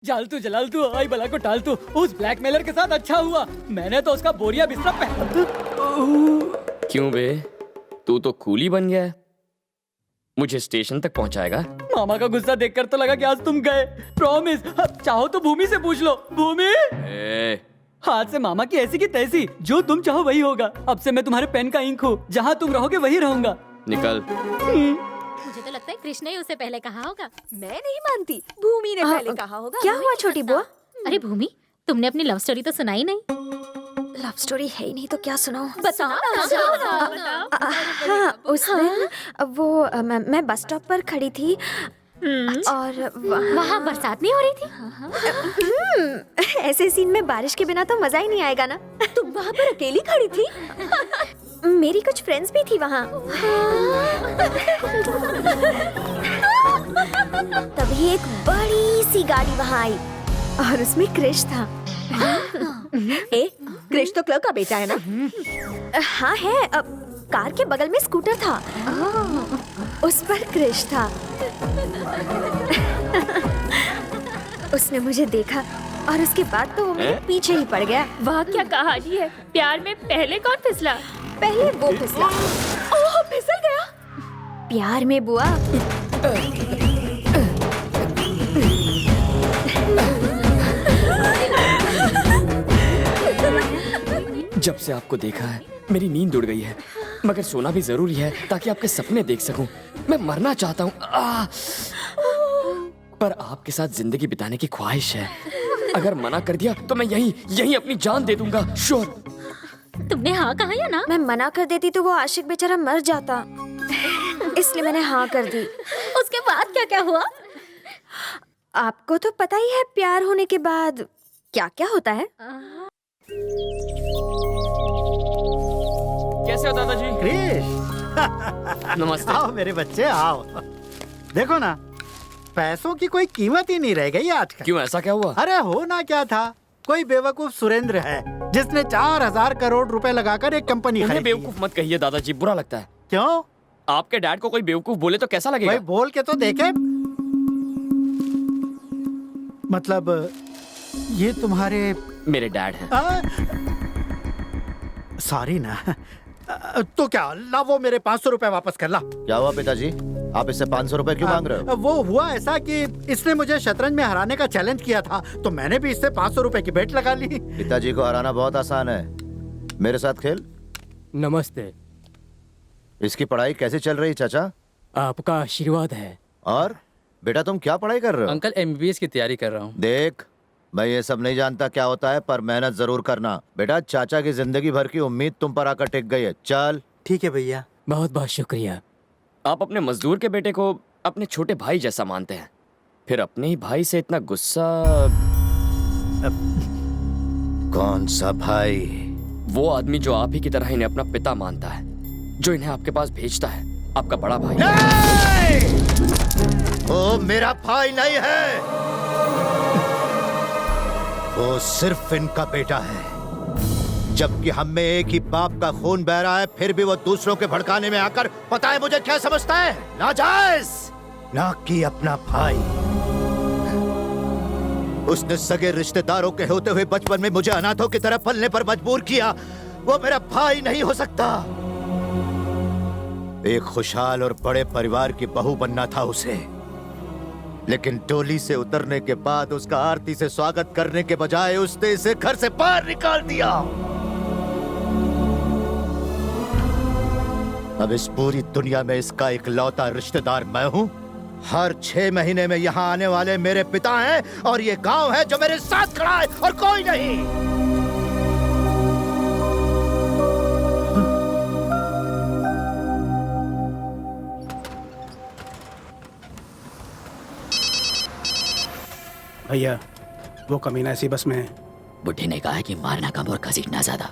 जालतू जलालतू आई बला को टालतू, उस ब्लैकमेलर के साथ अच्छा हुआ मैंने तो उसका बोरिया बिस्तरा पहन। क्यों बे, तू तो कूली बन गया है। मुझे स्टेशन तक पहुंचाएगा? मामा का गुस्सा देखकर तो लगा कि आज तुम गए। प्रॉमिस, अब चाहो तो भूमि से पूछ लो। भूमि, हाथ से मामा की ऐसी की तैसी, जो तुम चाहो वही होगा। अब से मैं तुम्हारे पेन का इंक हूँ, जहाँ तुम रहोगे वही रहूंगा। निकल। मुझे तो लगता है कृष्ण ने उसे पहले कहा होगा। मैं नहीं मानती, भूमि ने पहले कहा होगा। क्या हुआ छोटी बुआ? अरे भूमि, तुमने अपनी लव स्टोरी तो सुनाई नहीं। लव स्टोरी है ही नहीं तो क्या सुनाऊं? बताओ हाँ, उस दिन वो मैं बस स्टॉप पर खड़ी थी और वहाँ बरसात नहीं हो रही थी? ऐसे सीन में बारिश के बिना तो मजा ही नहीं आएगा ना। तुम वहाँ पर अकेली खड़ी थी? मेरी कुछ फ्रेंड्स भी थी वहाँ। तभी एक बड़ी सी गाड़ी वहाँ आई और उसमें क्रिश था। क्रिश तो क्लर्क का बेटा है ना? हाँ है। कार के बगल में स्कूटर था, उस पर क्रिश था। उसने मुझे देखा और उसके बाद तो वो मेरे पीछे ही पड़ गया। वाह क्या कहानी है। प्यार में पहले कौन फिसला? पहले वो फिसला। ओह, फिसल गया। प्यार में बुआ। जब से आपको देखा है मेरी नींद उड़ गई है, मगर सोना भी जरूरी है ताकि आपके सपने देख सकूं। मैं मरना चाहता हूँ, पर आपके साथ जिंदगी बिताने की ख्वाहिश है। अगर मना कर दिया तो मैं यहीं अपनी जान दे दूंगा। श्योर। तुमने हाँ कहा या ना? मैं मना कर देती तो वो आशिक बेचारा मर जाता, इसलिए मैंने हाँ कर दी। उसके बाद क्या क्या हुआ? आपको तो पता ही है प्यार होने के बाद क्या क्या होता है। कैसे हो दादाजी? क्रिश, नमस्ते। आओ मेरे बच्चे आओ। देखो ना, पैसों की कोई कीमत ही नहीं रह गई आजकल। क्यों, ऐसा क्या हुआ? अरे होना क्या था, कोई बेवकूफ सुरेंद्र है जिसने 4,000 करोड़ रुपए लगाकर एक कंपनी उन्हें खरीदी। बेवकूफ मत कहिए दादाजी, बुरा लगता है। क्यों? आपके डैड को कोई बेवकूफ बोले तो कैसा लगेगा? भाई बोल के तो देखे। मतलब ये तुम्हारे मेरे डैड हैं। सॉरी ना। तो क्या ला, वो मेरे 500 रुपए वापस कर ला। क्या हुआ पिताजी, आप इससे 500 रुपए क्यों मांग रहे हो? वो हुआ ऐसा कि इसने मुझे शतरंज में हराने का चैलेंज किया था, तो मैंने भी इससे 500 रुपए की बेट लगा ली। पिताजी को हराना बहुत आसान है, मेरे साथ खेल। नमस्ते। इसकी पढ़ाई कैसी चल रही चाचा? आपका आशीर्वाद है। और बेटा तुम क्या पढ़ाई कर रहे हो? अंकल MBBS की तैयारी कर रहा हूँ। देख, मैं ये सब नहीं जानता क्या होता है, पर मेहनत जरूर करना। बेटा चाचा की जिंदगी भर की उम्मीद तुम पर आकर टिक गई है। चल। ठीक है भैया। बहुत बहुत शुक्रिया। आप अपने मजदूर के बेटे को अपने छोटे भाई जैसा मानते हैं, फिर अपने ही भाई से इतना गुस्सा। कौन सा भाई? वो आदमी जो आप ही की तरह इन्हें अपना पिता मानता है, जो इन्हें आपके पास भेजता है, आपका बड़ा भाई। वो मेरा भाई नहीं है, वो सिर्फ इनका बेटा है। जबकि हम में एक ही बाप का खून बह रहा है, फिर भी वो दूसरों के भड़काने में आकर पता है मुझे क्या समझता है? नाजायज, ना कि अपना भाई। उसने सगे रिश्तेदारों के होते हुए बचपन में मुझे अनाथों की तरह पलने पर मजबूर किया। वो मेरा भाई नहीं हो सकता। एक खुशहाल और बड़े परिवार की बहू बनना था उसे, लेकिन टोली से उतरने के बाद उसका आरती से स्वागत करने के बजाय उसने इसे घर से बाहर निकाल दिया। अब इस पूरी दुनिया में इसका इकलौता रिश्तेदार मैं हूं। हर 6 महीने में यहाँ आने वाले मेरे पिता हैं, और ये गांव है जो मेरे साथ खड़ा है और कोई नहीं। भैया, वो कमीना इसी बस में है। बुढ़े ने कहा है कि मारना कम और घसीटना ज्यादा,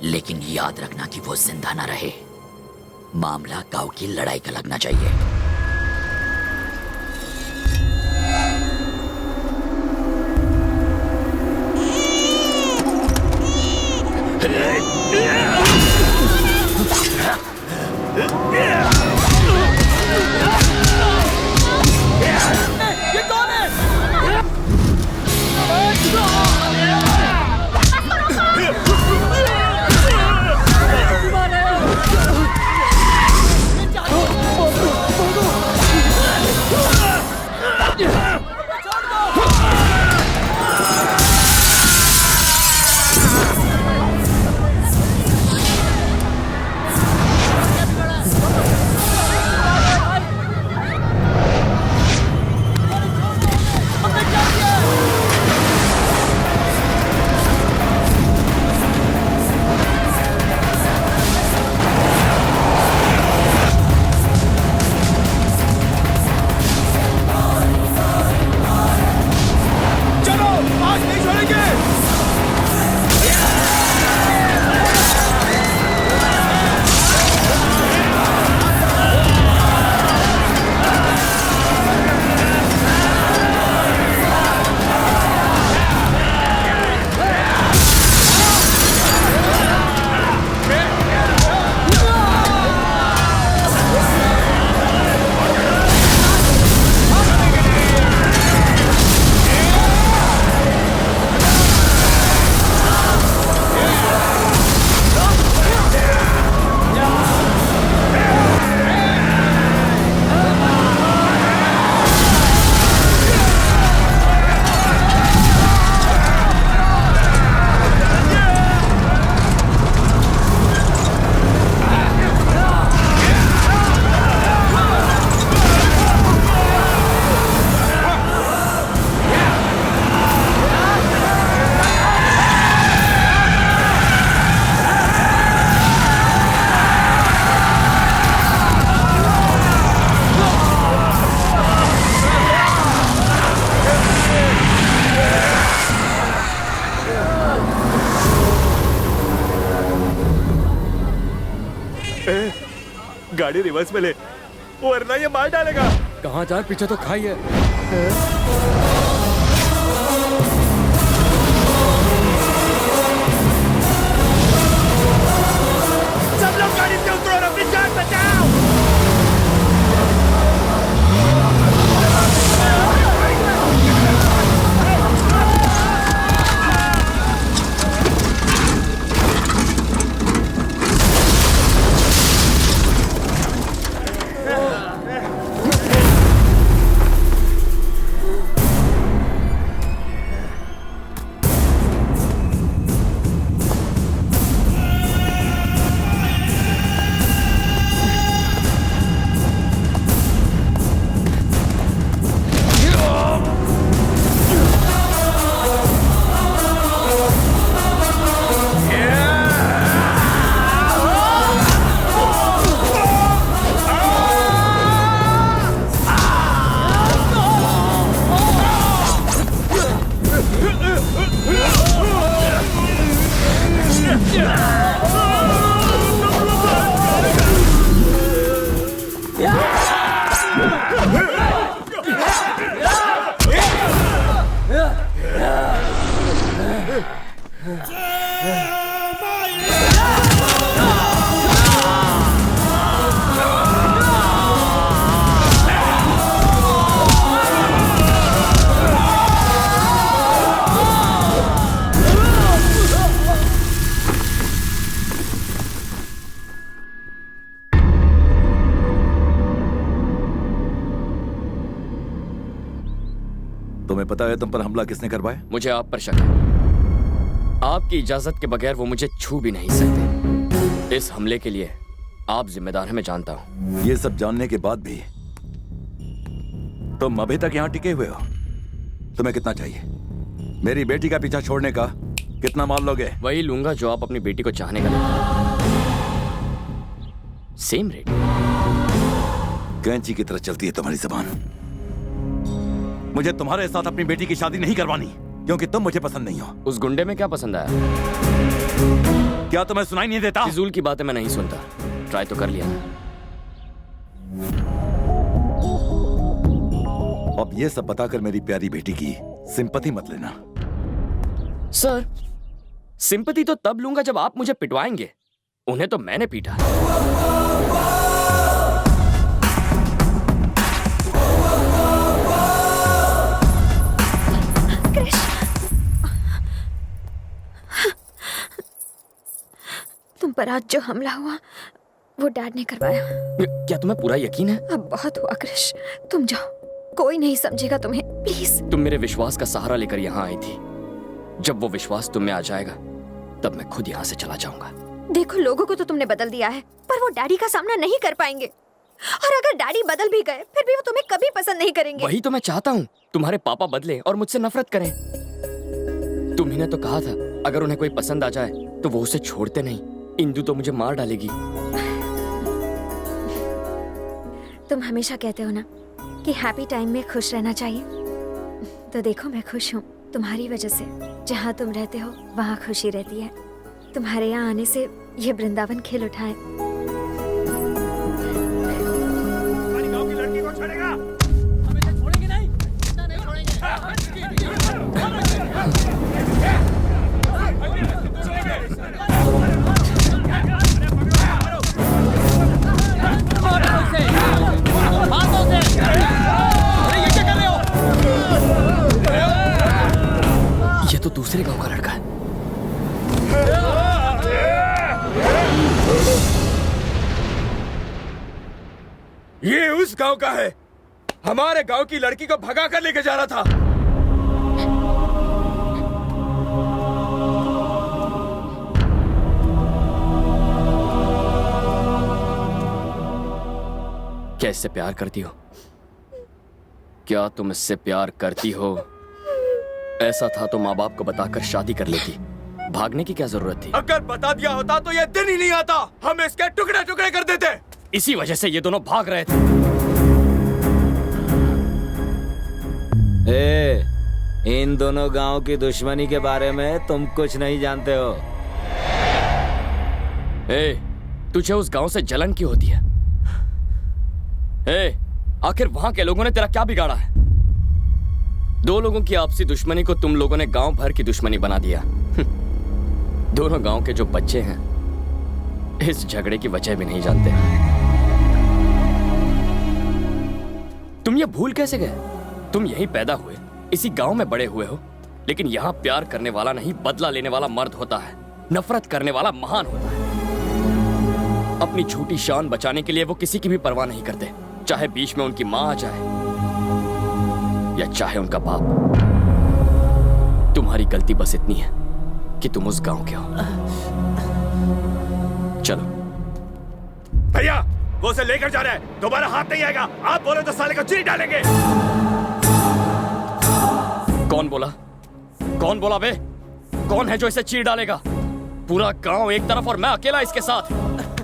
लेकिन याद रखना कि वो जिंदा ना रहे। मामला गांव की लड़ाई का लगना चाहिए। ये कौन है? गाड़ी रिवर्स में ले, वरना ये मार डालेगा। कहाँ जाए, पीछे तो खाई है। सब लोग गाड़ी से उतरो और अपनी जान बचाओ। तुम्हें पता है तुम पर हमला किसने करवाया? मुझे आप पर शक है। आपकी इजाजत के बगैर वो मुझे छू भी नहीं सकते। इस हमले के लिए आप जिम्मेदार हैं, मैं जानता हूँ। ये सब जानने के बाद भी तुम अभी तक यहाँ टिके हुए हो। तुम्हें कितना चाहिए? मेरी बेटी का पीछा छोड़ने का कितना माल लोगे? वही लूंगा जो आप अपनी बेटी को चाहने का लेते। Same rate. कैंची की तरह चलती है तुम्हारी जबान। मुझे तुम्हारे साथ अपनी बेटी की शादी नहीं करवानी, क्योंकि तुम मुझे पसंद नहीं हो। उस गुंडे में क्या पसंद आया? क्या तुम्हें सुनाई नहीं देता? फिजूल की बातें मैं नहीं सुनता। ट्राई तो कर लिया। अब ये सब बताकर मेरी प्यारी बेटी की सिंपैथी मत लेना। सर, सिंपैथी तो तब लूंगा जब आप मुझे पिटवाएंगे। उन्हें तो मैंने पीटा। तुम पर आज जो हमला हुआ वो डैड ने करवाया। क्या तुम्हें पूरा यकीन है? अब बहुत हुआ क्रिश, तुम जाओ, कोई नहीं समझेगा तुम्हें, प्लीज। तुम मेरे विश्वास का सहारा लेकर यहाँ आई थी। जब वो विश्वास तुम में आ जाएगा तब मैं खुद यहाँ से चला जाऊंगा। देखो, लोगों को तो तुमने बदल दिया है, पर वो डैडी का सामना नहीं कर पाएंगे। और अगर डैडी बदल भी गए फिर भी वो तुम्हें कभी पसंद नहीं करेंगे। वही तो मैं चाहता हूँ, तुम्हारे पापा बदले और मुझसे नफरत करें। तुम्ही ने तो कहा था अगर उन्हें कोई पसंद आ जाए तो वो उसे छोड़ते नहीं। इंदु तो मुझे मार डालेगी। तुम हमेशा कहते हो ना कि हैप्पी टाइम में खुश रहना चाहिए, तो देखो मैं खुश हूँ तुम्हारी वजह से। जहाँ तुम रहते हो वहाँ खुशी रहती है। तुम्हारे यहाँ आने से ये वृंदावन खिल उठा है। गाँव की लड़की को छोड़ेगा? हमें छोड़ेंगे नहीं, नहीं छोड़ेंगे। ये तो दूसरे गांव का लड़का है। ये उस गांव का है। हमारे गांव की लड़की को भगा कर लेके जा रहा था। क्या इससे प्यार करती हो? क्या तुम इससे प्यार करती हो? ऐसा था तो माँ बाप को बताकर शादी कर लेती। भागने की क्या जरूरत थी? अगर बता दिया होता तो ये दिन ही नहीं आता। हम इसके टुकड़े टुकड़े कर देते। इसी वजह से ये दोनों भाग रहे थे। इन दोनों गांव की दुश्मनी के बारे में तुम कुछ नहीं जानते हो। तुझे उस गांव से जलन क्यों होती है? ए, आखिर वहां के लोगों ने तेरा क्या बिगाड़ा है? दो लोगों की आपसी दुश्मनी को तुम लोगों ने गांव भर की दुश्मनी बना दिया। दोनों गांव के जो बच्चे हैं इस झगड़े की वजह भी नहीं जानते। तुम ये भूल कैसे गए? तुम यहीं पैदा हुए, इसी गांव में बड़े हुए हो, लेकिन यहां प्यार करने वाला नहीं बदला लेने वाला मर्द होता है, नफरत करने वाला महान होता है। अपनी झूठी शान बचाने के लिए वो किसी की भी परवाह नहीं करते, चाहे बीच में उनकी मां आ जाए या चाहे उनका बाप। तुम्हारी गलती बस इतनी है कि तुम उस गांव के हो। चलो। भैया, वो उसे लेकर जा रहा है, दोबारा हाथ नहीं आएगा। आप बोले तो साले को चीर डालेंगे। कौन बोला? कौन बोला बे? कौन है जो इसे चीर डालेगा? पूरा गांव एक तरफ और मैं अकेला इसके साथ।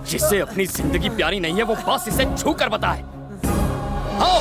जिससे अपनी जिंदगी प्यारी नहीं है वो बस इसे छू कर बताए। आओ।